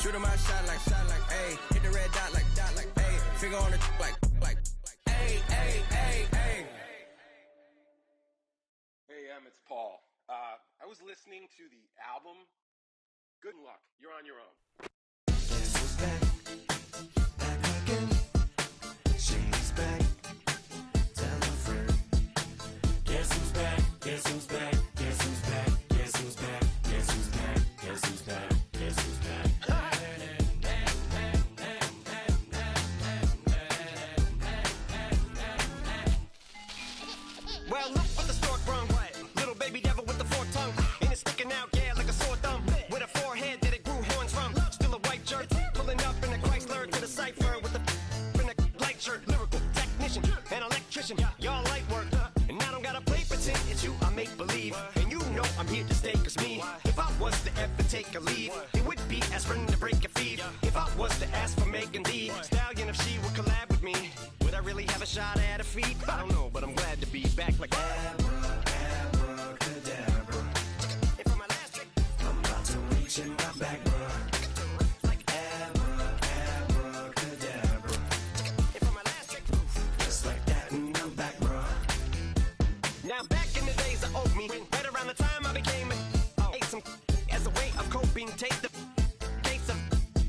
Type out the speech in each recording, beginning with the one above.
Shoot 'em my shot like, ayy. Hit the red dot like, ayy. Finger on the like, ayy, ayy, ayy, ayy. Hey, it's Paul. I was listening to the album. Good luck. You're on your own. Guess who's back? Back again. She's back. Tell a friend. Guess who's back? Guess who's back? Guess who's back? Guess who's back? Guess who's back? Guess who's back? Guess who's back? Well, look what the stork brung. Little baby devil with the forked tongue. And it's sticking out, yeah, like a sore thumb. With a forehead that it grew horns from. Still a white jerk. Pulling up in a Chrysler to the cipher with the in a light shirt. Lyrical technician, an electrician. Y'all light work. And I don't gotta play pretend. It's you I make believe. And you know I'm here to stay, cause me. If I was to ever take a leave, it would be aspirin to break a feed. If I was to ask for Megan Thee Stallion, if she would collab with me, would I really have a shot at a feat? I don't know, but I'm glad to be back like Abracadabra. And for my last trick, I'm about to reach in my back, bruh. like Abracadabra. and for my last trick, Just like that, and I'm back, bruh. now back in the days of old me, right around the time I became ate some as a way of coping. Take the case of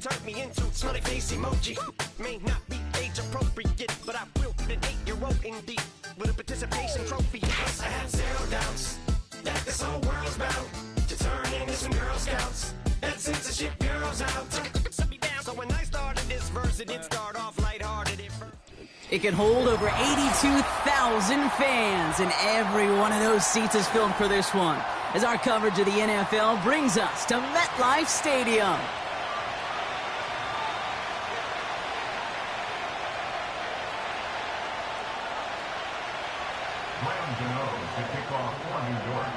turned me into smiley face emoji. May not be age appropriate, but I will put an 8-year-old indeed with a participation trophy. Yes, I have zero doubts that this whole world's bound to turn into some Girl Scouts. That censorship bureau's out. Set me down. So when I started this verse, it did start off lighthearted at first. It can hold over 82,000 fans, and every one of those seats is filled for this one, as our coverage of the NFL brings us to MetLife Stadium. Rams and O's to kick off for New York.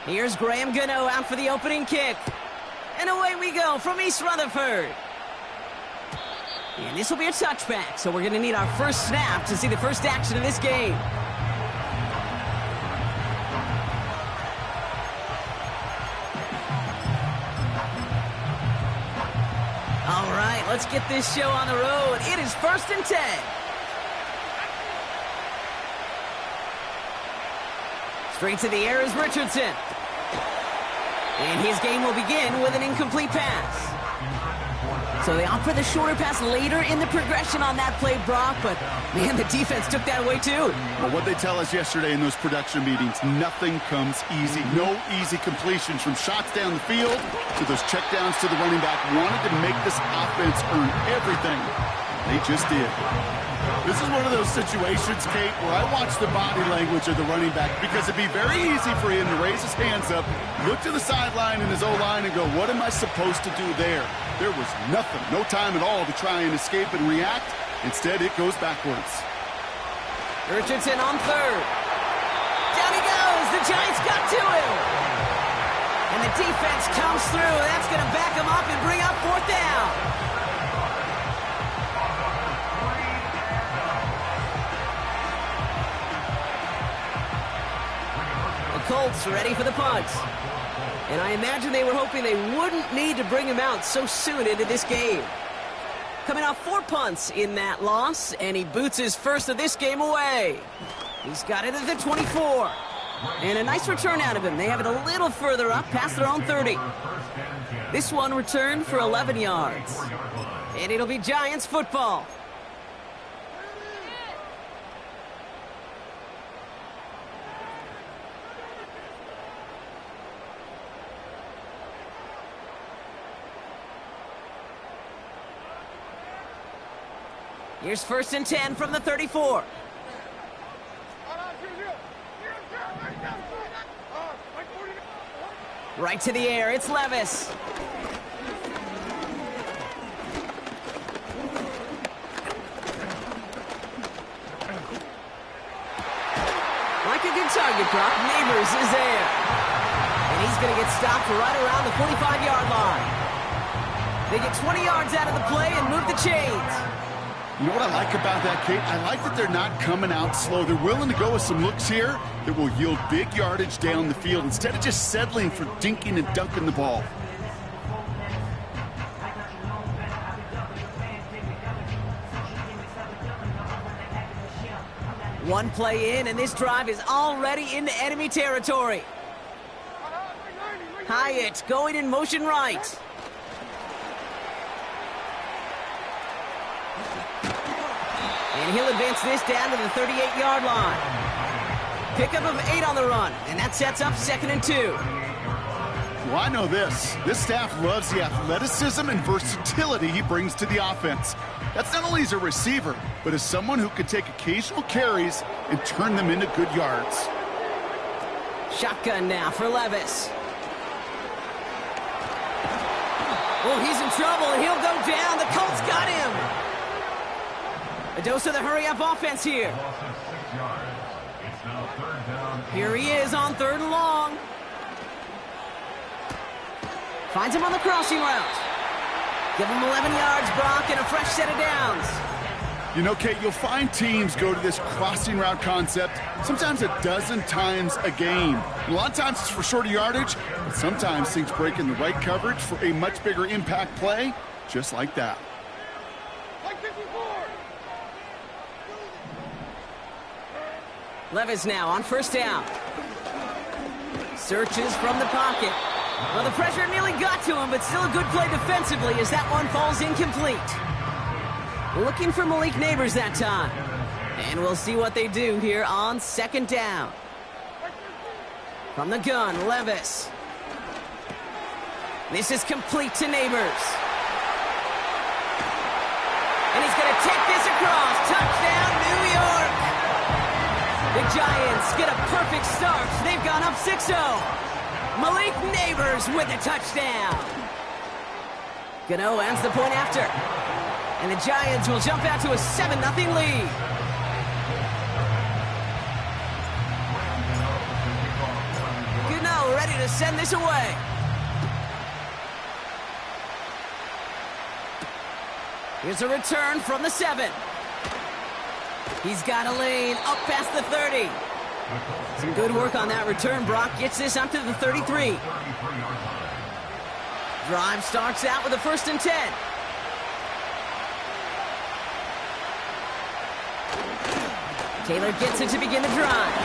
Here's Graham Gano out for the opening kick. And away we go from East Rutherford. And this will be a touchback, so we're going to need our first snap to see the first action of this game. All right, let's get this show on the road. It is 1st and 10. Straight to the air is Richardson. And his game will begin with an incomplete pass. So they opt for the shorter pass later in the progression on that play, Brock, but man, the defense took that away too. But what they tell us yesterday in those production meetings, nothing comes easy. No easy completions, from shots down the field to those checkdowns to the running back. Wanted to make this offense earn everything. They just did. This is one of those situations, Kate, where I watch the body language of the running back, because it'd be very easy for him to raise his hands up, look to the sideline in his O-line and go, what am I supposed to do there? There was nothing, no time at all to try and escape and react. Instead, it goes backwards. Richardson on third. Down he goes. The Giants got to him. And the defense comes through. That's going to back him up and bring up 4th down. Colts ready for the punt. And I imagine they were hoping they wouldn't need to bring him out so soon into this game. Coming off 4 punts in that loss, and he boots his first of this game away. He's got it at the 24. And a nice return out of him. They have it a little further up, past their own 30. This one returned for 11 yards. And it'll be Giants football. Here's 1st and 10 from the 34. Right to the air, it's Levis. Like a good target, Brock. Neighbors is there. And he's going to get stopped right around the 45-yard line. They get 20 yards out of the play and move the chains. You know what I like about that, Kate? I like that they're not coming out slow. They're willing to go with some looks here that will yield big yardage down the field instead of just settling for dinking and dunking the ball. One play in, and this drive is already into enemy territory. Hyatt going in motion right. And he'll advance this down to the 38-yard line. Pickup of 8 on the run, and that sets up 2nd and 2. Well, I know this. This staff loves the athleticism and versatility he brings to the offense. That's not only as a receiver, but as someone who can take occasional carries and turn them into good yards. Shotgun now for Levis. Oh, he's in trouble, and he'll go down. The Colts got him. A dose of the hurry-up offense here. Loss of 6 yards. It's now 3rd down. Here he is on 3rd and long. Finds him on the crossing route. Give him 11 yards, Brock, and a fresh set of downs. You know, Kate, you'll find teams go to this crossing route concept sometimes a dozen times a game. A lot of times it's for shorter yardage, but sometimes things break in the right coverage for a much bigger impact play, just like that. Levis now on 1st down. Searches from the pocket. Well, the pressure nearly got to him, but still a good play defensively as that one falls incomplete. Looking for Malik Neighbors that time. And we'll see what they do here on 2nd down. From the gun, Levis. This is complete to Neighbors. And he's going to take this across. Touchdown, New York. The Giants get a perfect start. They've gone up 6-0. Malik Neighbors with a touchdown. Gano ends the point after. And the Giants will jump out to a 7-0 lead. Gano ready to send this away. Here's a return from the 7. He's got a lane up past the 30. Some good work on that return. Brock gets this up to the 33. Drive starts out with a 1st and 10. Taylor gets it to begin the drive.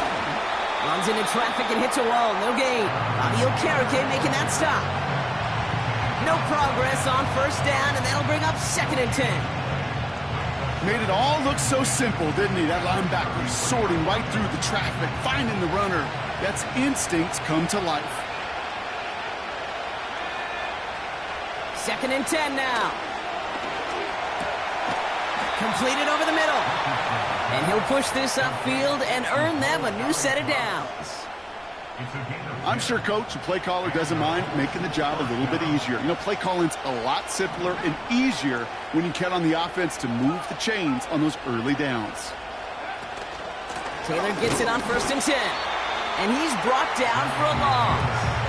Runs into traffic and hits a wall. No gain. Bobby Okereke making that stop. No progress on 1st down, and that'll bring up 2nd and 10. Made it all look so simple, didn't he? That linebacker sorting right through the traffic, finding the runner. That's instincts come to life. 2nd and 10 now. Completed over the middle. And he'll push this upfield and earn them a new set of downs. I'm sure Coach, the play caller, doesn't mind making the job a little bit easier. You know, play calling's a lot simpler and easier when you count on the offense to move the chains on those early downs. Taylor gets it on 1st and 10. And he's brought down for a loss.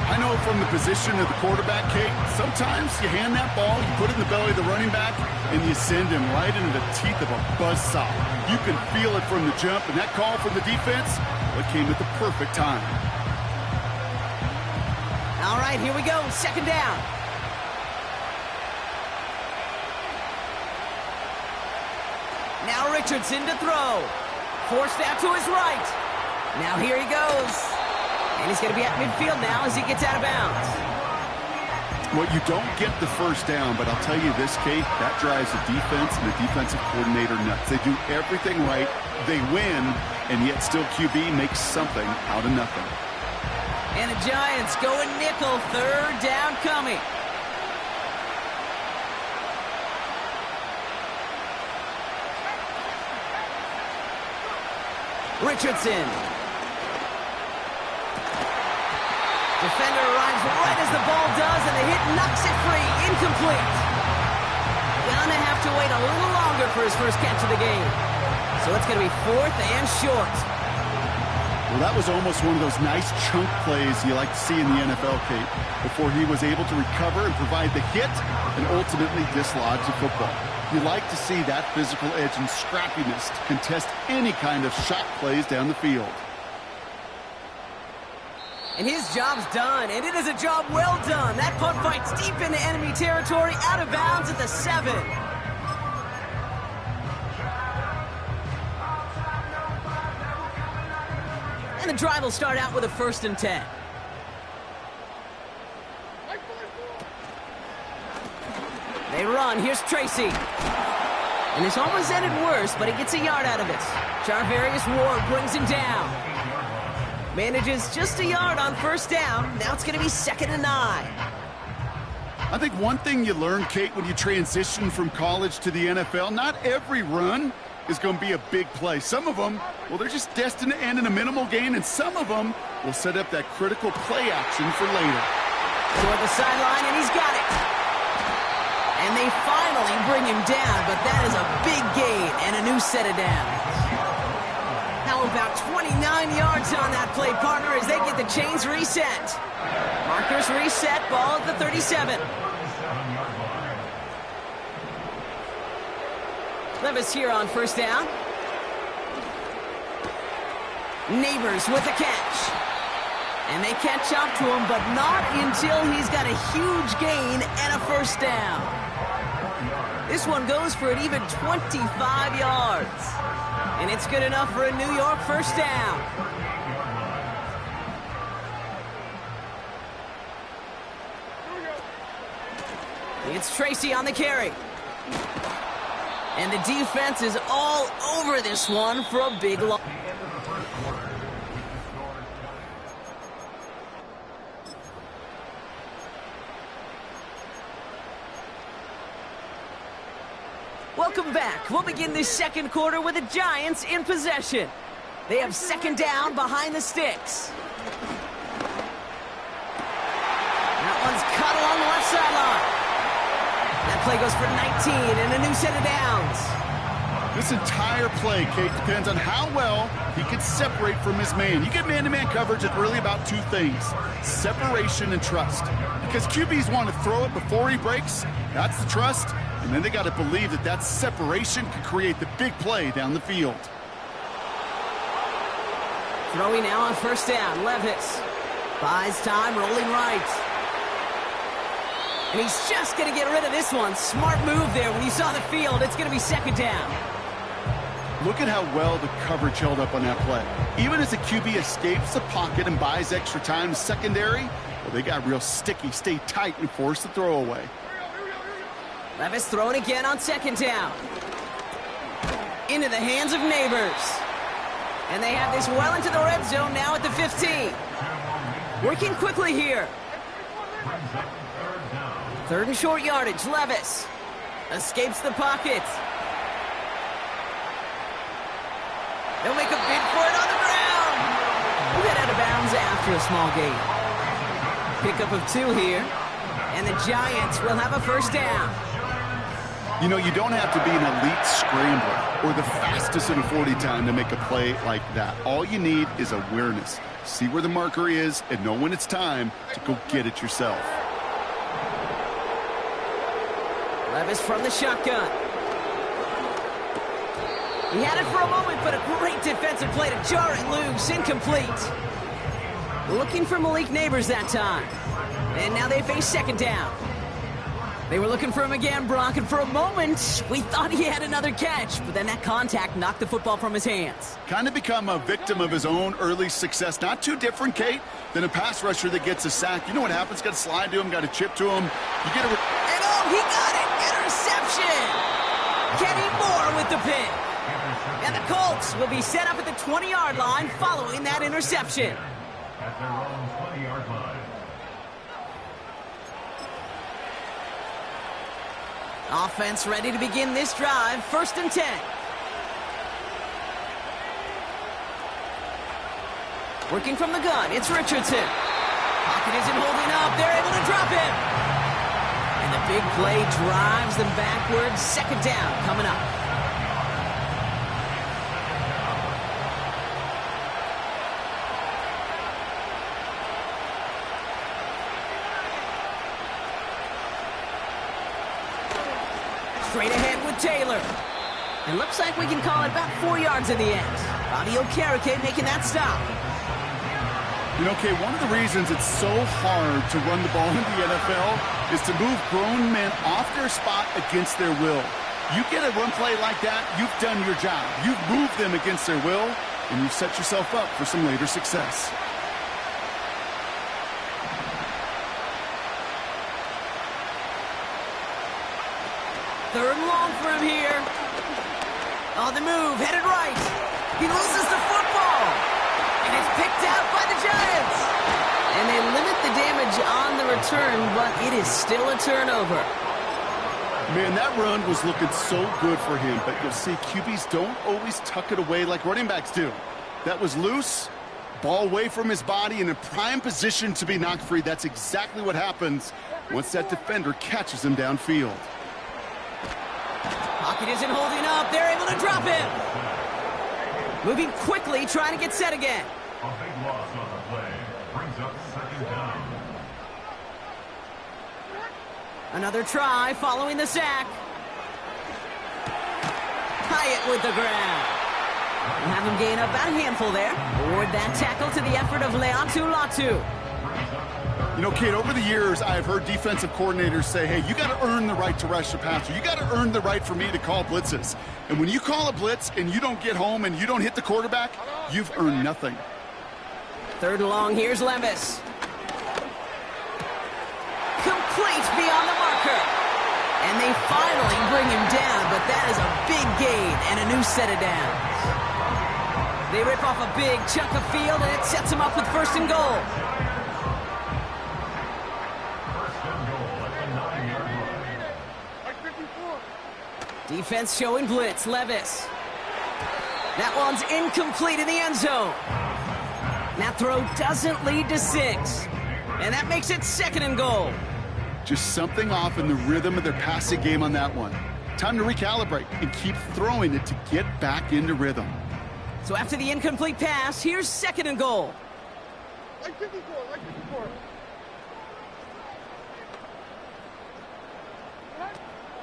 I know from the position of the quarterback, Kate, sometimes you hand that ball, you put it in the belly of the running back, and you send him right into the teeth of a buzzsaw. You can feel it from the jump, and that call from the defense, well, it came at the perfect time. All right, here we go, 2nd down. Now Richardson to throw. Forced out to his right. Now here he goes. And he's going to be at midfield now as he gets out of bounds. Well, you don't get the 1st down, but I'll tell you this, Kate, that drives the defense and the defensive coordinator nuts. They do everything right. They win, and yet still QB makes something out of nothing. And the Giants going nickel, 3rd down coming. Richardson. Defender arrives right as the ball does, and the hit knocks it free. Incomplete. Gonna have to wait a little longer for his first catch of the game. So it's going to be 4th and short. Well, that was almost one of those nice chunk plays you like to see in the NFL, Kate, before he was able to recover and provide the hit and ultimately dislodge the football. You like to see that physical edge and scrappiness to contest any kind of shot plays down the field. And his job's done, and it is a job well done. That punt fights deep into enemy territory, out of bounds at the 7. And the drive will start out with a 1st and 10. They run. Here's Tracy. And this almost ended worse, but he gets a yard out of it. Charvarius Ward brings him down. Manages just a yard on 1st down. Now it's going to be 2nd and 9. I think one thing you learn, Kate, when you transition from college to the NFL, not every run is going to be a big play. Some of them, well, they're just destined to end in a minimal gain, and some of them will set up that critical play action for later. Toward the sideline, and he's got it. And they finally bring him down, but that is a big gain and a new set of downs. How about 29 yards on that play, partner, as they get the chains reset. Markers reset, ball at the 37. Levis here on 1st down. Neighbors with a catch. And they catch up to him, but not until he's got a huge gain and a 1st down. This one goes for an even 25 yards. And it's good enough for a New York 1st down. It's Tracy on the carry. And the defense is all over this one for a big loss. Welcome back. We'll begin this 2nd quarter with the Giants in possession. They have 2nd down behind the sticks. That one's cut along the left sideline. That play goes for 19 and a new set of downs. This entire play, Kate, depends on how well he can separate from his man. You get man-to-man coverage, it's really about 2 things: separation and trust. Because QBs want to throw it before he breaks. That's the trust. And then they got to believe that that separation can create the big play down the field. Throwing now on 1st down. Levis buys time, rolling right. And he's just going to get rid of this one. Smart move there when you saw the field. It's going to be 2nd down. Look at how well the coverage held up on that play. Even as the QB escapes the pocket and buys extra time to secondary, well, they got real sticky, stay tight, and force the throw away. Levis throwing again on 2nd down. Into the hands of Neighbors. And they have this well into the red zone now at the 15. Working quickly here. 3rd and short yardage. Levis escapes the pocket. They'll make a bid for it on the ground. We'll get out of bounds after a small gain. Pickup of 2 here. And the Giants will have a 1st down. You know, you don't have to be an elite scrambler or the fastest in a 40 time to make a play like that. All you need is awareness. See where the marker is and know when it's time to go get it yourself. Levis from the shotgun. He had it for a moment, but a great defensive play to jar it loose. Incomplete. Looking for Malik Neighbors that time. And now they face 2nd down. They were looking for him again, Brock, and for a moment, we thought he had another catch, but then that contact knocked the football from his hands. Kind of become a victim of his own early success. Not too different, Kate, than a pass rusher that gets a sack. You know what happens? Got to slide to him, got to chip to him. You get a... And oh, he got it! Interception! Kenny Moore with the pick. And the Colts will be set up at the 20-yard line following that interception. At their own 20-yard line. Offense ready to begin this drive. 1st and 10. Working from the gun, it's Richardson. Pocket isn't holding up. They're able to drop him. And the big play drives them backwards. 2nd down coming up. Straight ahead with Taylor. It looks like we can call it about 4 yards in the end. Fabio Carrique making that stop. You know, Kay, one of the reasons it's so hard to run the ball in the NFL is to move grown men off their spot against their will. You get a run play like that, you've done your job. You've moved them against their will, and you've set yourself up for some later success. Third and long for him here. On the move, headed right. He loses the football. And it's picked out by the Giants. And they limit the damage on the return, but it is still a turnover. Man, that run was looking so good for him, but you'll see QBs don't always tuck it away like running backs do. That was loose, ball away from his body, in a prime position to be knocked free. That's exactly what happens once that defender catches him downfield. Pocket isn't holding up. They're able to drop him. Moving quickly, trying to get set again. A big loss on the play. Brings up second down. Another try following the sack. Hyatt with the ground. We'll have him gain about a handful there. Award that tackle to the effort of Leatu Latu. You know, Kate, over the years, I've heard defensive coordinators say, hey, you got to earn the right to rush the passer. You got to earn the right for me to call blitzes. And when you call a blitz and you don't get home and you don't hit the quarterback, you've earned nothing. Third and long, here's Levis. Complete beyond the marker. And they finally bring him down, but that is a big gain and a new set of downs. They rip off a big chunk of field, and it sets them up with first and goal. Defense showing blitz. Levis. That one's incomplete in the end zone. That throw doesn't lead to 6. And that makes it second and goal. Just something off in the rhythm of their passing game on that one. Time to recalibrate and keep throwing it to get back into rhythm. So after the incomplete pass, here's second and goal. Like 54, like 54.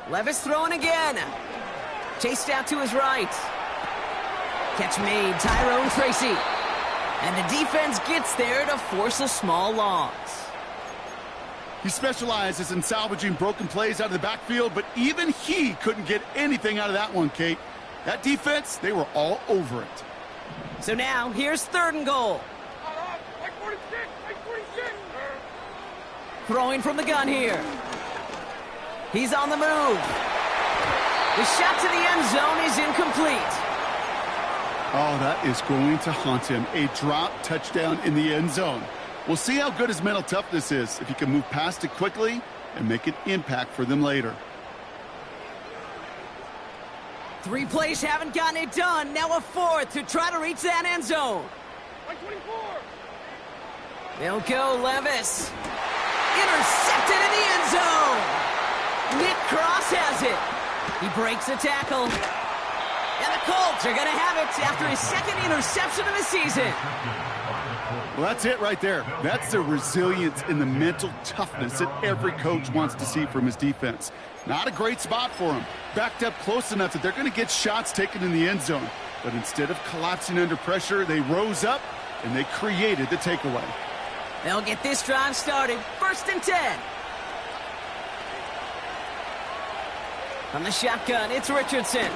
Levis throwing again. Chased out to his right. Catch made, Tyrone Tracy. And the defense gets there to force a small loss. He specializes in salvaging broken plays out of the backfield, but even he couldn't get anything out of that one, Kate. That defense, they were all over it. So now, here's third and goal. Like 46, like 46. Throwing from the gun here. He's on the move. The shot to the end zone is incomplete. Oh, that is going to haunt him. A drop touchdown in the end zone. We'll see how good his mental toughness is, if he can move past it quickly and make an impact for them later. 3 plays haven't gotten it done. Now a fourth to try to reach that end zone. Like 24. They'll go Levis. Intercepted in the end zone. Nick Cross has it. He breaks the tackle. And the Colts are going to have it after his second interception of the season. Well, that's it right there. That's the resilience and the mental toughness that every coach wants to see from his defense. Not a great spot for him. Backed up close enough that they're going to get shots taken in the end zone. But instead of collapsing under pressure, they rose up and they created the takeaway. They'll get this drive started. 1st and 10. From the shotgun, it's Richardson.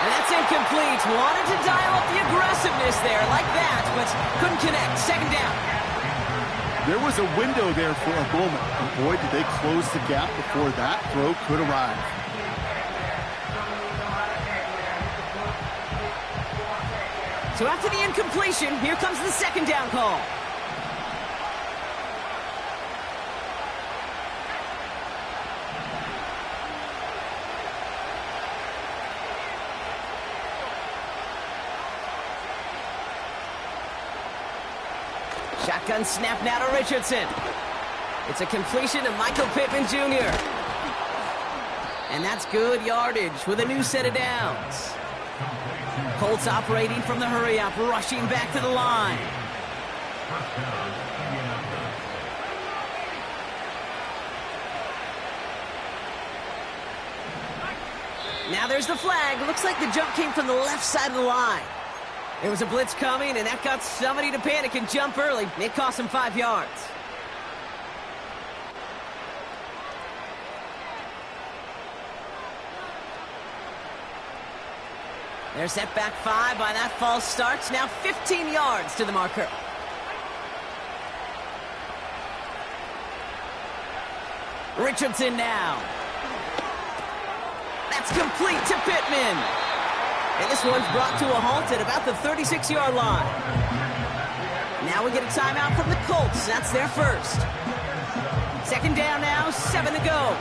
And that's incomplete. Wanted to dial up the aggressiveness there like that, but couldn't connect. Second down. There was a window there for a moment. And boy, did they close the gap before that throw could arrive. So after the incompletion, here comes the second down call. Shotgun snap now to Richardson. It's a completion to Michael Pittman Jr. And that's good yardage with a new set of downs. Colts operating from the hurry-up, rushing back to the line. Now there's the flag. Looks like the jump came from the left side of the line. There was a blitz coming, and that got somebody to panic and jump early. It cost him 5 yards. They're set back 5 by that false start. Now 15 yards to the marker. Richardson now. That's complete to Pittman. And this one's brought to a halt at about the 36-yard line. Now we get a timeout from the Colts. That's their first. Second down now, 7 to go.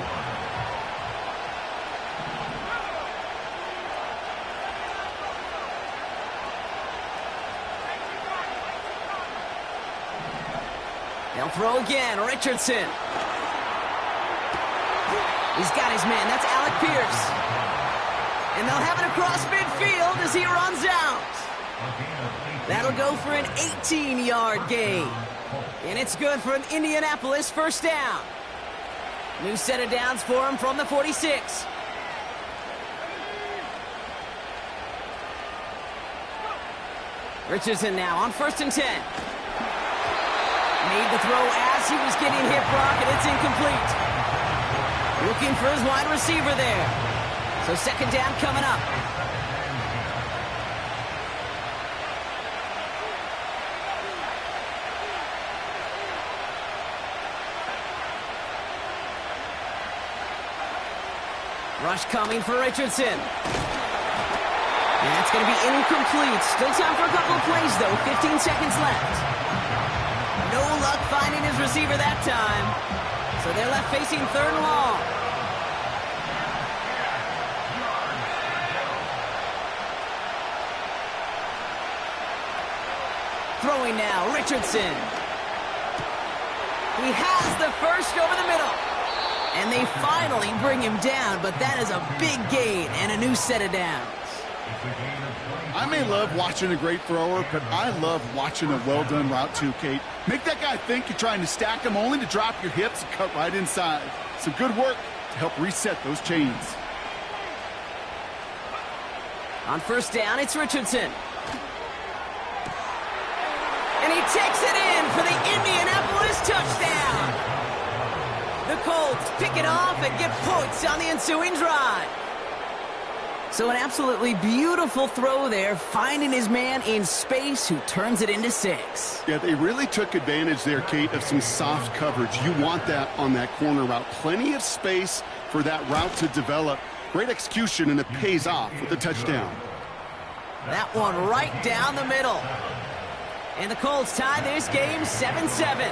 They'll throw again, Richardson. He's got his man, that's Alec Pierce. And they'll have it across midfield as he runs out. That'll go for an 18-yard gain. And it's good for an Indianapolis first down. New set of downs for him from the 46. Richardson now on 1st and 10. Made the throw as he was getting hip rock, and it's incomplete. Looking for his wide receiver there. So second down coming up. Rush coming for Richardson. And that's going to be incomplete. Still time for a couple of plays, though. 15 seconds left. No luck finding his receiver that time. So they're left facing 3rd and long. Throwing now, Richardson. He has the first over the middle. And they finally bring him down, but that is a big gain and a new set of downs. I may love watching a great thrower, but I love watching a well-done route too, Kate. Make that guy think you're trying to stack him only to drop your hips and cut right inside. Some good work to help reset those chains. On first down, it's Richardson. And he takes it in for the Indianapolis touchdown. The Colts pick it off and get points on the ensuing drive. So an absolutely beautiful throw there, finding his man in space who turns it into 6. Yeah, they really took advantage there, Kate, of some soft coverage. You want that on that corner route. Plenty of space for that route to develop. Great execution, and it pays off with a touchdown. That one right down the middle. And the Colts tie this game 7-7.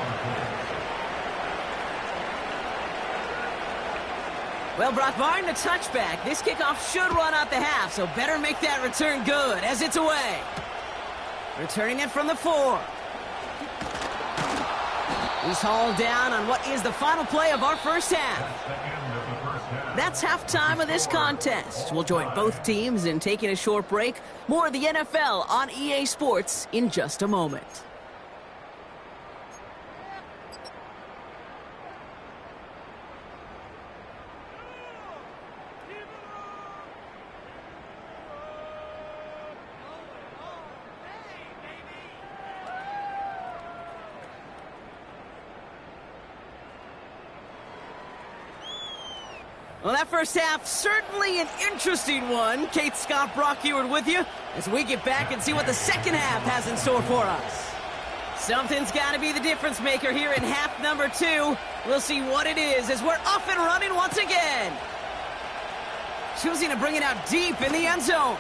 Well, Brock, barring the touchback, this kickoff should run out the half, so better make that return good as it's away. Returning it from the 4. He's hauled down on what is the final play of our first half. That's halftime of this contest. We'll join both teams in taking a short break. More of the NFL on EA Sports in just a moment. Well, that first half, certainly an interesting one. Kate, Scott, Brock Heward with you as we get back and see what the second half has in store for us. Something's got to be the difference maker here in half number 2. We'll see what it is as we're off and running once again. Choosing to bring it out deep in the end zone.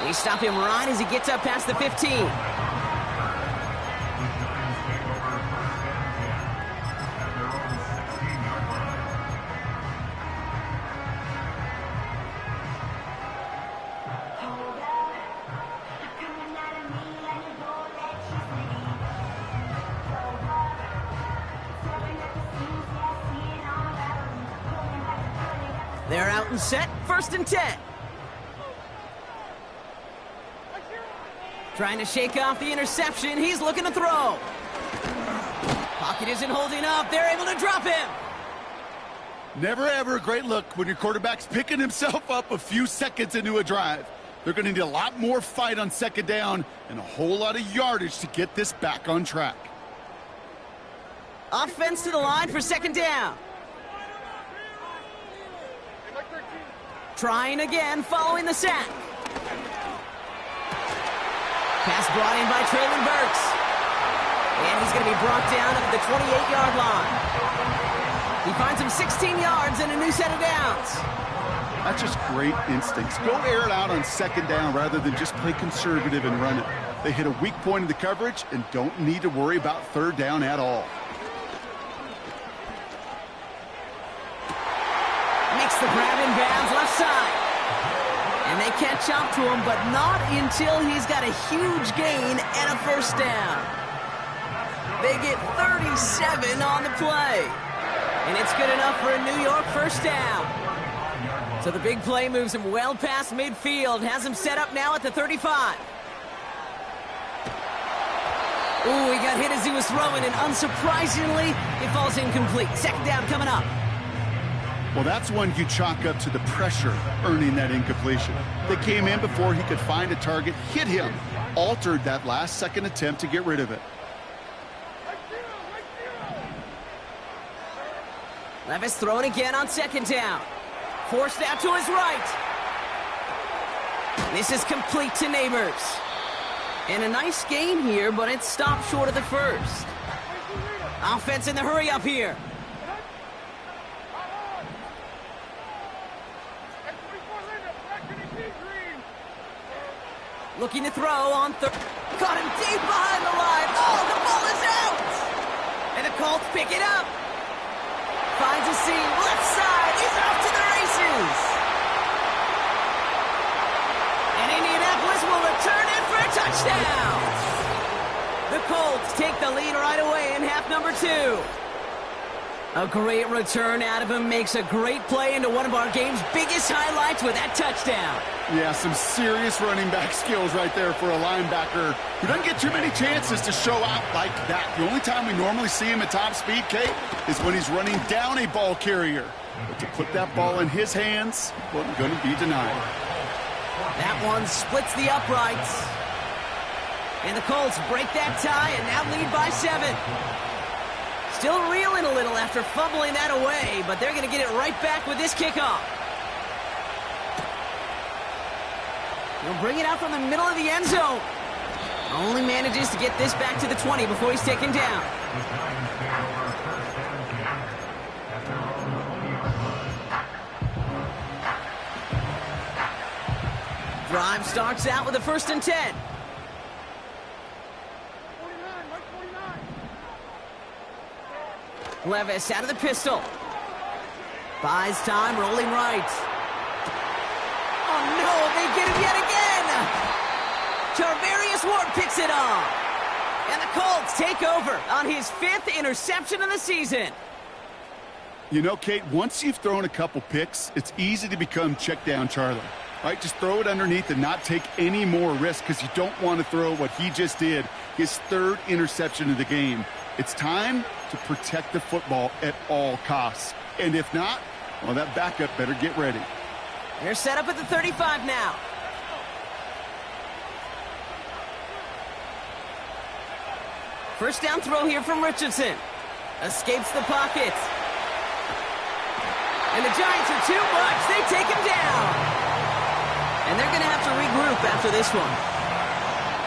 They stop him right as he gets up past the 15. They're out and set, 1st and 10. Trying to shake off the interception. He's looking to throw. Pocket isn't holding up. They're able to drop him. Never ever a great look when your quarterback's picking himself up a few seconds into a drive. They're going to need a lot more fight on second down and a whole lot of yardage to get this back on track. Offense to the line for second down. Trying again following the sack. Pass brought in by Traylon Burks. And he's going to be brought down at the 28-yard line. He finds him 16 yards and a new set of downs. That's just great instincts. Go air it out on second down rather than just play conservative and run it. They hit a weak point in the coverage and don't need to worry about third down at all. Makes the grab in bounds left side. And they catch up to him, but not until he's got a huge gain and a first down. They get 37 on the play. And it's good enough for a New York first down. So the big play moves him well past midfield, has him set up now at the 35. Ooh, he got hit as he was throwing, and unsurprisingly, it falls incomplete. Second down coming up. Well, that's one you chalk up to the pressure earning that incompletion. They came in before he could find a target, hit him, altered that last-second attempt to get rid of it. Levis throwing again on second down. Forced out to his right. This is complete to Neighbors. And a nice gain here, but it stopped short of the first. Offense in the hurry up here. Looking to throw on third. Caught him deep behind the line. Oh, the ball is out. And the Colts pick it up. Finds a seam. Left side. He's off to the races. And Indianapolis will return it for a touchdown. The Colts take the lead right away in half number 2. A great return out of him. Makes a great play into one of our game's biggest highlights with that touchdown. Yeah, some serious running back skills right there for a linebacker who doesn't get too many chances to show out like that. The only time we normally see him at top speed, Kate, is when he's running down a ball carrier. But to put that ball in his hands wasn't going to be denied. That one splits the uprights. And the Colts break that tie and now lead by 7. Still reeling a little after fumbling that away, but they're going to get it right back with this kickoff. He'll bring it out from the middle of the end zone. Only manages to get this back to the 20 before he's taken down. Drive starts out with a 1st and 10. Levis out of the pistol. Buys time, rolling right. Oh no, they get him yet again! Charvarius Ward picks it off. And the Colts take over on his 5th interception of the season. You know, Kate, once you've thrown a couple picks, it's easy to become check down Charlie. Right? Just throw it underneath and not take any more risk because you don't want to throw what he just did, his 3rd interception of the game. It's time to protect the football at all costs. And if not, well, that backup better get ready. They're set up at the 35 now. First down throw here from Richardson. Escapes the pocket. And the Giants are too much. They take him down. And they're going to have to regroup after this one.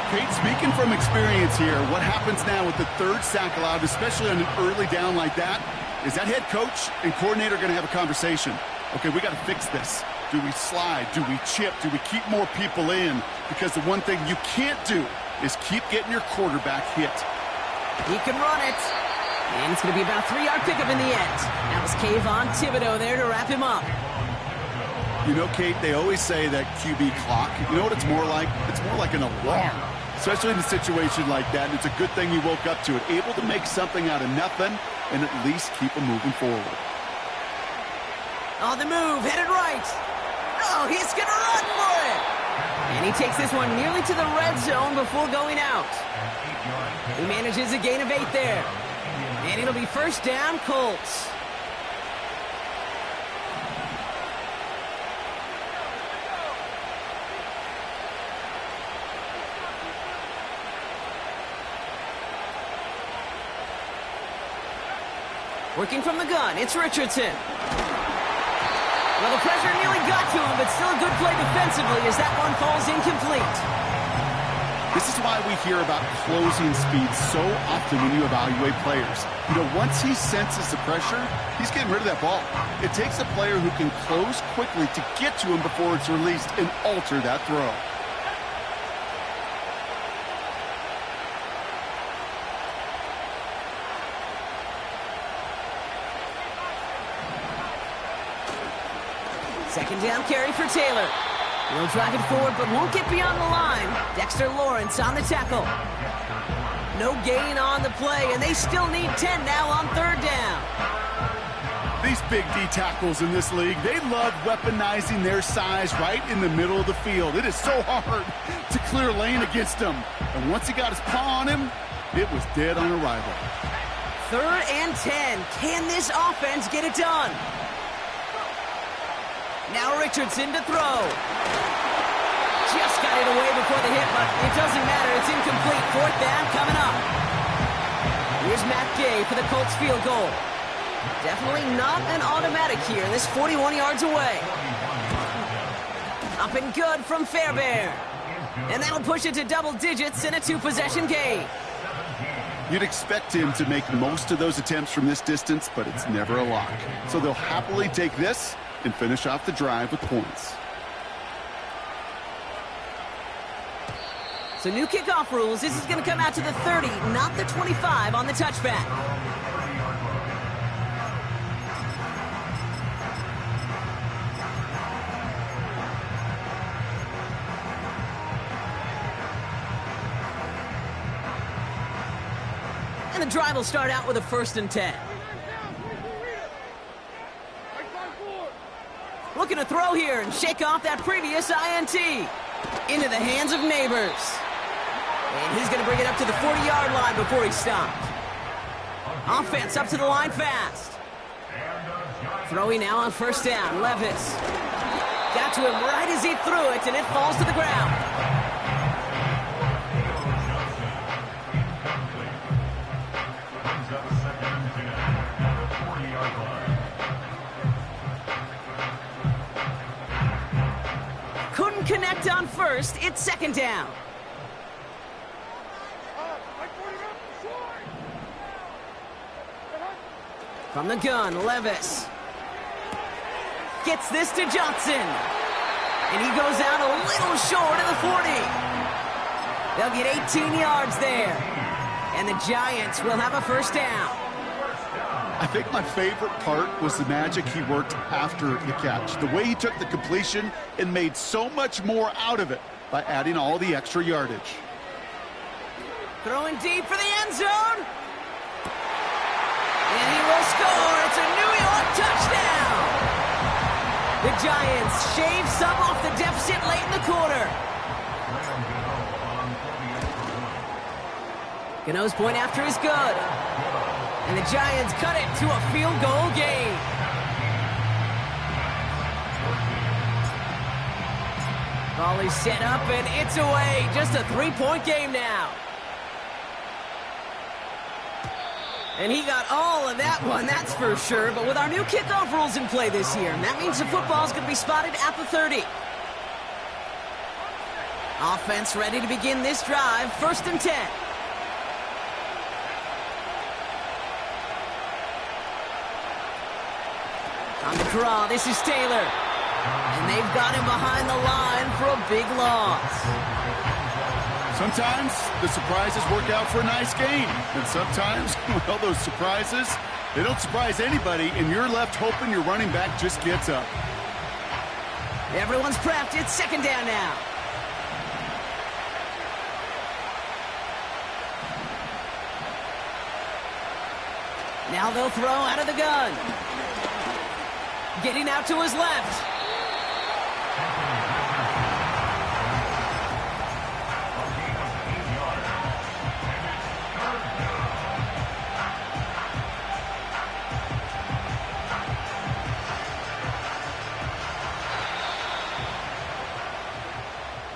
Kate, speaking from experience here, what happens now with the 3rd sack allowed, especially on an early down like that, is that head coach and coordinator going to have a conversation. Okay, we got to fix this. Do we slide? Do we chip? Do we keep more people in? Because the one thing you can't do is keep getting your quarterback hit. He can run it. And it's going to be about a 3-yard pickup in the end. That was Kayvon Thibodeau there to wrap him up. You know, Kate, they always say that QB clock, you know what it's more like? It's more like an alarm. Especially in a situation like that, and it's a good thing you woke up to it. Able to make something out of nothing and at least keep them moving forward. On the move, headed right. Oh, he's going to run for it. And he takes this one nearly to the red zone before going out. He manages a gain of 8 there. And it'll be first down, Colts. Working from the gun, it's Richardson. Well, the pressure nearly got to him, but still a good play defensively as that one falls incomplete. This is why we hear about closing speed so often when you evaluate players. You know, once he senses the pressure, he's getting rid of that ball. It takes a player who can close quickly to get to him before it's released and alter that throw. Second down carry for Taylor. He'll drive it forward, but won't get beyond the line. Dexter Lawrence on the tackle. No gain on the play, and they still need 10 now on third down. These big D tackles in this league, they love weaponizing their size right in the middle of the field. It is so hard to clear lane against them. And once he got his paw on him, it was dead on arrival. Third and 10. Can this offense get it done? Now Richardson to throw. Just got it away before the hit, but it doesn't matter. It's incomplete. Fourth down coming up. Here's Matt Gay for the Colts field goal. Definitely not an automatic here. This 41 yards away. Up and good from Fairbairn. And that'll push it to double digits in a two-possession game. You'd expect him to make most of those attempts from this distance, but it's never a lock. So they'll happily take this and finish off the drive with points. So new kickoff rules. This is going to come out to the 30, not the 25 on the touchback. And the drive will start out with a 1st and 10. Looking to throw here and shake off that previous INT. Into the hands of Neighbors. And he's going to bring it up to the 40-yard line before he stopped. Offense up to the line fast. Throwing now on 1st down. Levis. Got to him right as he threw it, and it falls to the ground. Couldn't connect on 1st. It's 2nd down. From the gun, Levis. Gets this to Johnson. And he goes out a little short of the 40. They'll get 18 yards there. And the Giants will have a 1st down. I think my favorite part was the magic he worked after the catch. The way he took the completion and made so much more out of it by adding all the extra yardage. Throwing deep for the end zone. And he will score. It's a New York touchdown. The Giants shave some off the deficit late in the quarter. Gano's point after is good. And the Giants cut it to a field goal game. Volley set up and it's away. Just a 3-point game now. And he got all of that one, that's for sure. But with our new kickoff rules in play this year, that means the football's going to be spotted at the 30. Offense ready to begin this drive. 1st and 10. On the draw, this is Taylor. And they've got him behind the line for a big loss. Sometimes the surprises work out for a nice game. And sometimes, well, those surprises, they don't surprise anybody, and you're left hoping your running back just gets up. Everyone's prepped. It's 2nd down now. Now they'll throw out of the gun. Getting out to his left.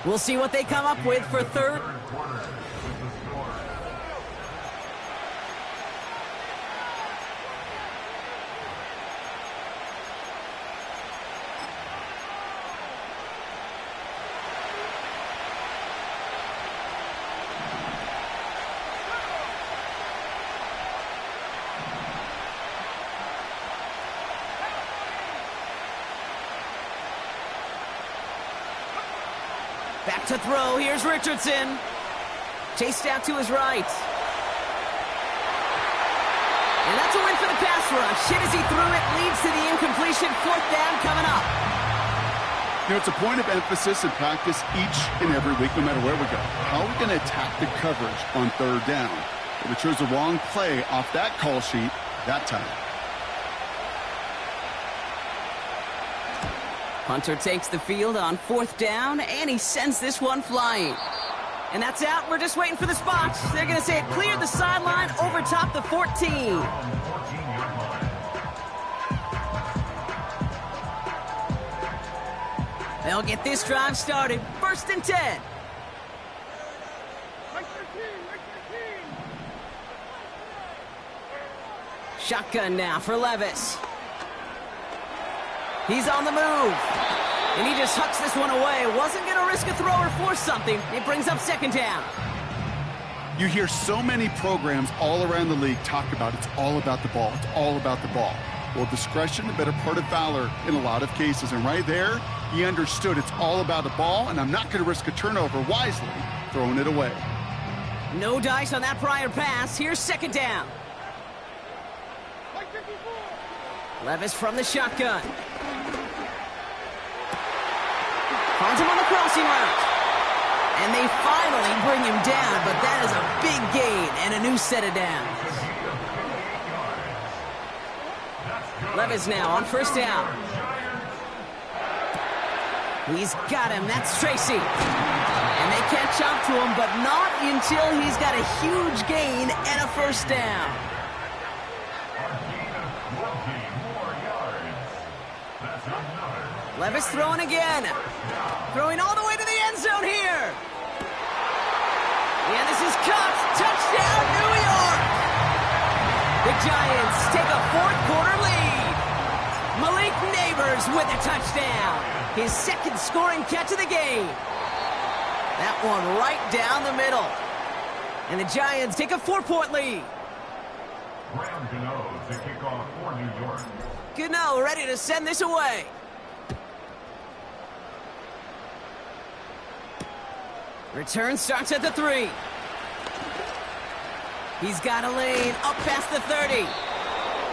We'll see what they come up with for 3rd. Back to throw. Here's Richardson. Chased out to his right. And that's a win for the pass rush. Hit as he threw it, leads to the incompletion. 4th down coming up. You know, it's a point of emphasis in practice each and every week, no matter where we go. How are we going to attack the coverage on 3rd down? But we chose the wrong play off that call sheet that time. Hunter takes the field on 4th down, and he sends this one flying. And that's out. We're just waiting for the spot. They're going to say it cleared the sideline over top the 14. They'll get this drive started. 1st and 10. Like 13, like 13. Shotgun now for Levis. He's on the move. And he just hucks this one away. Wasn't going to risk a throw or force something. It brings up 2nd down. You hear so many programs all around the league talk about it's all about the ball. It's all about the ball. Well, discretion, the better part of valor in a lot of cases. And right there, he understood it's all about the ball, and I'm not going to risk a turnover, wisely throwing it away. No dice on that prior pass. Here's 2nd down. Like 54. Levis from the shotgun. Finds him on the crossing route. And they finally bring him down, but that is a big gain and a new set of downs. Levis now on 1st down. He's got him. That's Tracy. And they catch up to him, but not until he's got a huge gain and a 1st down. Levis throwing again. Throwing all the way to the end zone here. And this is caught. Touchdown, New York. The Giants take a 4th-quarter lead. Malik Neighbors with a touchdown. His 2nd scoring catch of the game. That one right down the middle. And the Giants take a 4-point lead. Graham Gano to kick off for New York. Gano ready to send this away. Return starts at the 3. He's got a lane up past the 30.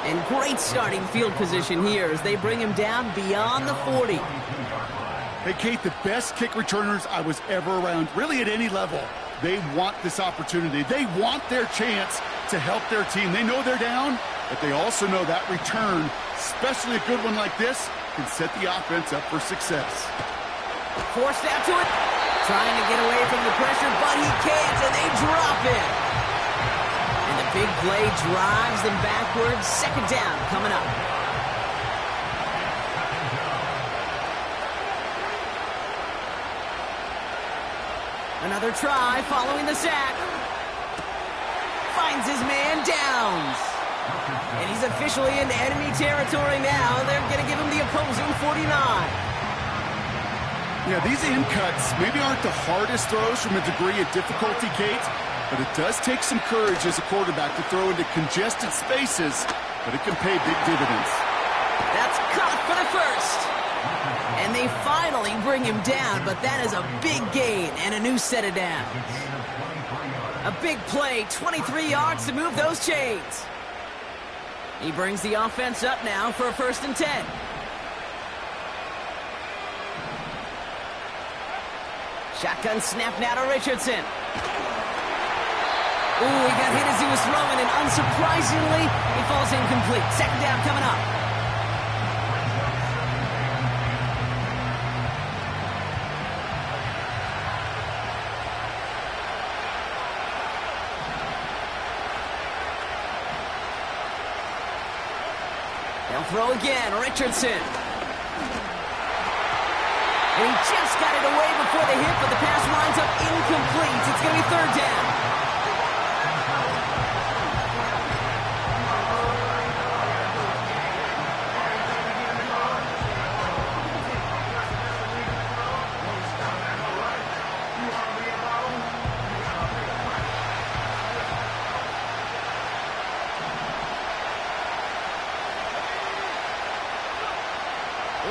And great starting field position here as they bring him down beyond the 40. Hey, Kate, the best kick returners I was ever around, really at any level, they want this opportunity. They want their chance to help their team. They know they're down, but they also know that return, especially a good one like this, can set the offense up for success. Forced out to it. Trying to get away from the pressure, but he can't, and they drop it. And the big play drives them backwards. 2nd down coming up. Another try following the sack. Finds his man Downs. And he's officially in enemy territory now. They're going to give him the opposing 49. Yeah, these in cuts maybe aren't the hardest throws from a degree of difficulty, Kate, but it does take some courage as a quarterback to throw into congested spaces, but it can pay big dividends. That's caught for the 1st. And they finally bring him down, but that is a big gain and a new set of downs. A big play, 23 yards to move those chains. He brings the offense up now for a 1st and 10. Shotgun snap now to Richardson. Ooh, he got hit as he was throwing, and unsurprisingly, he falls incomplete. 2nd down coming up. They'll throw again, Richardson. And he just got it away before the hit, but the pass winds up incomplete. It's going to be 3rd down.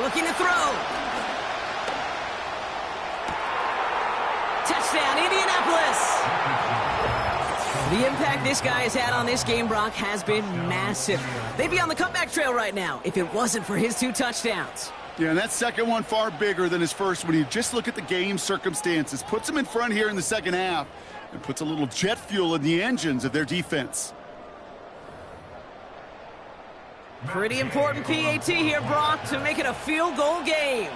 Looking to throw. The impact this guy has had on this game, Brock, has been massive. They'd be on the comeback trail right now if it wasn't for his 2 touchdowns. Yeah, and that second one far bigger than his first when you just look at the game circumstances. Puts him in front here in the second half and puts a little jet fuel in the engines of their defense. Pretty important PAT here, Brock, to make it a field goal game.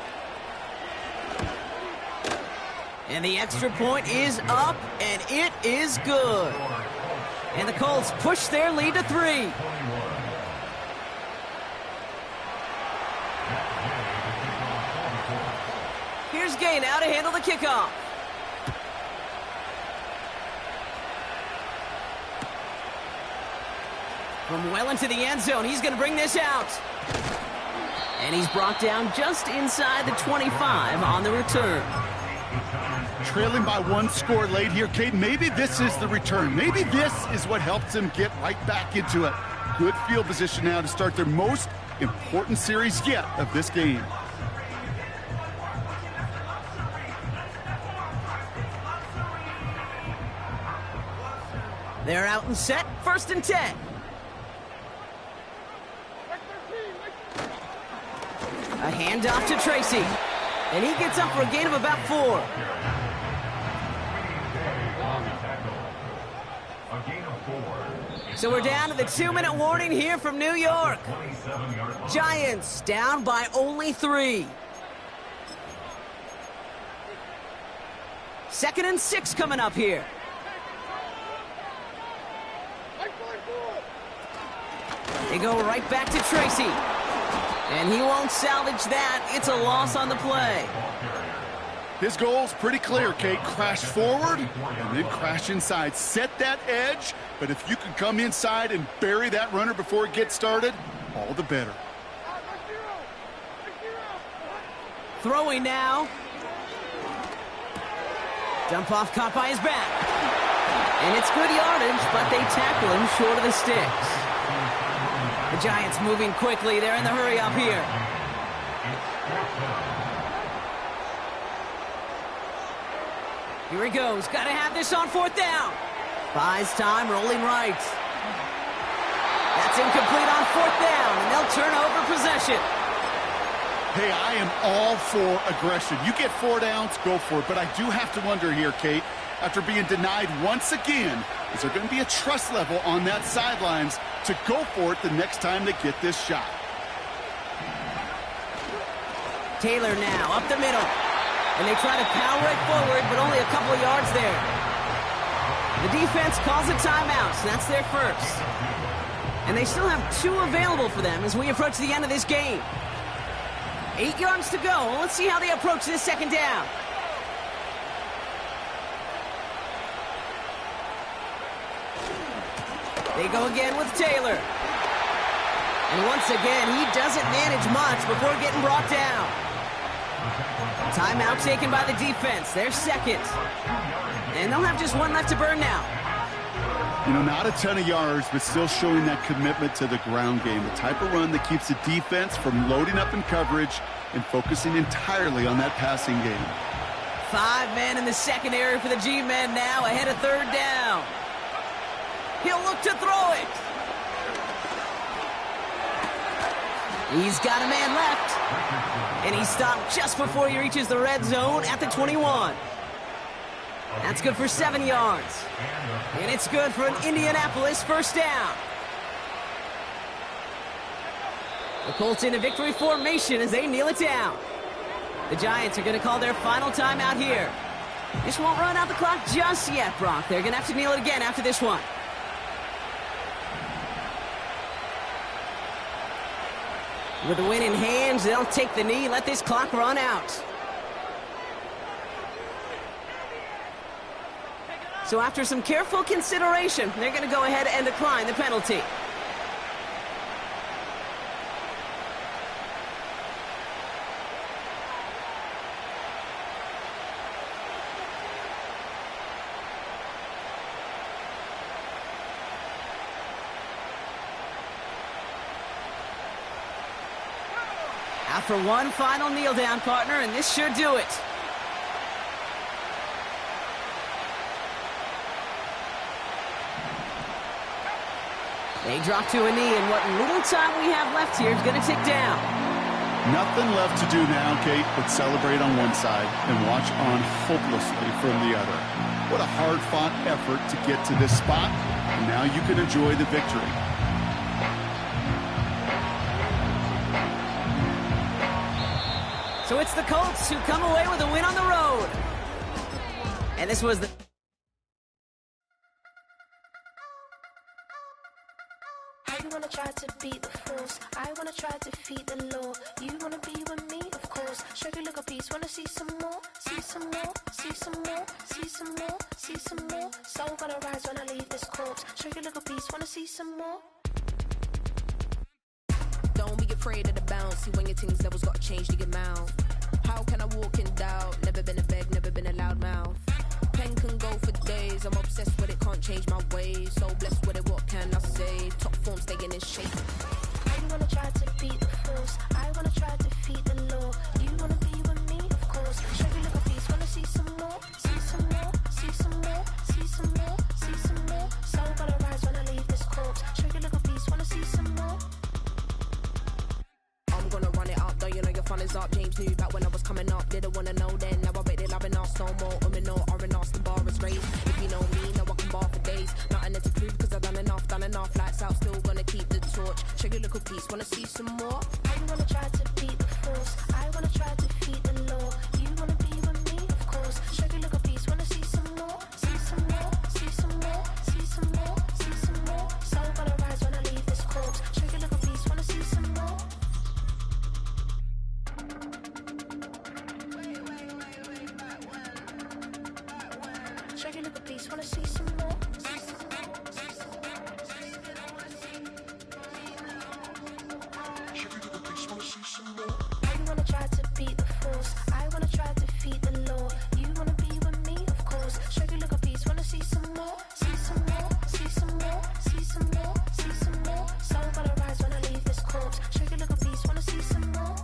And the extra point is up, and it is good. And the Colts push their lead to 3. Here's Gay now to handle the kickoff. From well into the end zone, he's going to bring this out. And he's brought down just inside the 25 on the return. Trailing by 1 score late here, Kate. Maybe this is the return. Maybe this is what helps them get right back into it. Good field position now to start their most important series yet of this game. They're out and set, 1st and 10. A handoff to Tracy. And he gets up for a gain of about 4. So we're down to the 2-minute warning here from New York. Giants down by only 3. 2nd and 6 coming up here. They go right back to Tracy. And he won't salvage that. It's a loss on the play. His goal's pretty clear, Kate. Crash forward and then crash inside. Set that edge, but if you can come inside and bury that runner before it gets started, all the better. Throwing now. Dump off caught by his back. And it's good yardage, but they tackle him short of the sticks. The Giants moving quickly. They're in the hurry up here. Here he goes. Got to have this on 4th down. Buys time, rolling right. That's incomplete on 4th down, and they'll turn over possession. Hey, I am all for aggression. You get 4 downs, go for it. But I do have to wonder here, Kate, after being denied once again, is there going to be a trust level on that sidelines to go for it the next time they get this shot? Taylor now up the middle. And they try to power it forward, but only a couple of yards there. The defense calls a timeout, so that's their first. And they still have 2 available for them as we approach the end of this game. 8 yards to go. Well, let's see how they approach this 2nd down. They go again with Taylor. And once again, he doesn't manage much before getting brought down. Timeout taken by the defense. They're 2nd. And they'll have just 1 left to burn now. You know, not a ton of yards, but still showing that commitment to the ground game. The type of run that keeps the defense from loading up in coverage and focusing entirely on that passing game. 5 men in the secondary for the G-men now ahead of 3rd down. He'll look to throw it. He's got a man left. And he's stopped just before he reaches the red zone at the 21. That's good for 7 yards. And it's good for an Indianapolis 1st down. The Colts in a victory formation as they kneel it down. The Giants are going to call their final timeout here. This won't run out the clock just yet, Brock. They're going to have to kneel it again after this one. With the win in hands, they'll take the knee, let this clock run out. So after some careful consideration, they're going to go ahead and decline the penalty. After one final kneel down, partner, and this should do it. They drop to a knee, and what little time we have left here is going to tick down. Nothing left to do now, Kate, but celebrate on one side and watch on hopelessly from the other. What a hard-fought effort to get to this spot, and now you can enjoy the victory. So it's the Colts who come away with a win on the road. And this was the... I wanna try to beat the force. I wanna try to defeat the law. You wanna be with me, of course. Show you look a piece. Wanna see some more? See some more? See some more? See some more? See some more? Soul gonna rise when I leave this corpse. Show you look a piece. Wanna see some more? Don't be afraid of the bounce. See when your things levels got changed to your mouth. How can I walk in doubt? Never been a beg, never been a loud mouth. Pen can go for days. I'm obsessed with it, can't change my ways. So blessed with it, what can I say? Top form staying in shape. I wanna try to beat the force. I wanna try to defeat the law. You wanna be with me, of course. Show you look a piece. Wanna see some more? See some more? See some more? See some more? See some more? Soul gonna rise when I leave this corpse. Show you look a piece. Wanna see some more? I'm gonna run it up, though you know your fun is up. James knew back when I was coming up, didn't wanna know then. Now I bet they're loving us no more. No R&R, the bar is raised. If you know me, now I can bar for days. Nothing to prove, cause I've done enough. Lights out, still gonna keep the torch. Show you a little piece, wanna see some more? I wanna try to beat the force. I wanna try to defeat the law. You wanna be with me, of course. Show you look a piece, wanna see some more? See some more? See some more? See some more? See some more? Soul gonna rise when I leave this corpse. Show you look a piece, wanna see some more? Show you look a piece, wanna see some more? I wanna try to beat the force. I wanna try to defeat the law. You wanna be with me, of course. Show you look a piece, wanna see some more? See some more? See some more? See some more? See some more? Soul gonna rise when I leave this corpse. Show you look a piece, wanna see some more?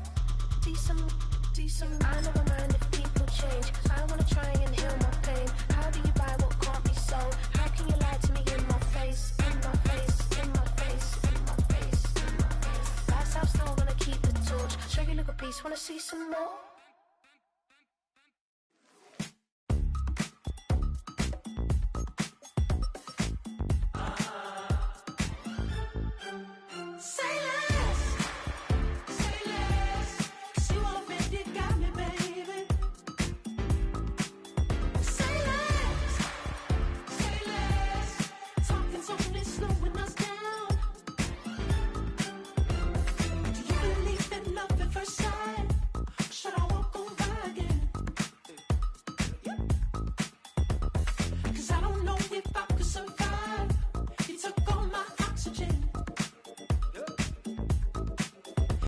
See some, see some. I never mind if people change. I wanna try and heal my pain. How do you buy what can't be sold? How can you lie to me in my face? In my face, in my face, in my face, in my face. That's how I'm still gonna keep the torch. Show you look a piece, wanna see some more?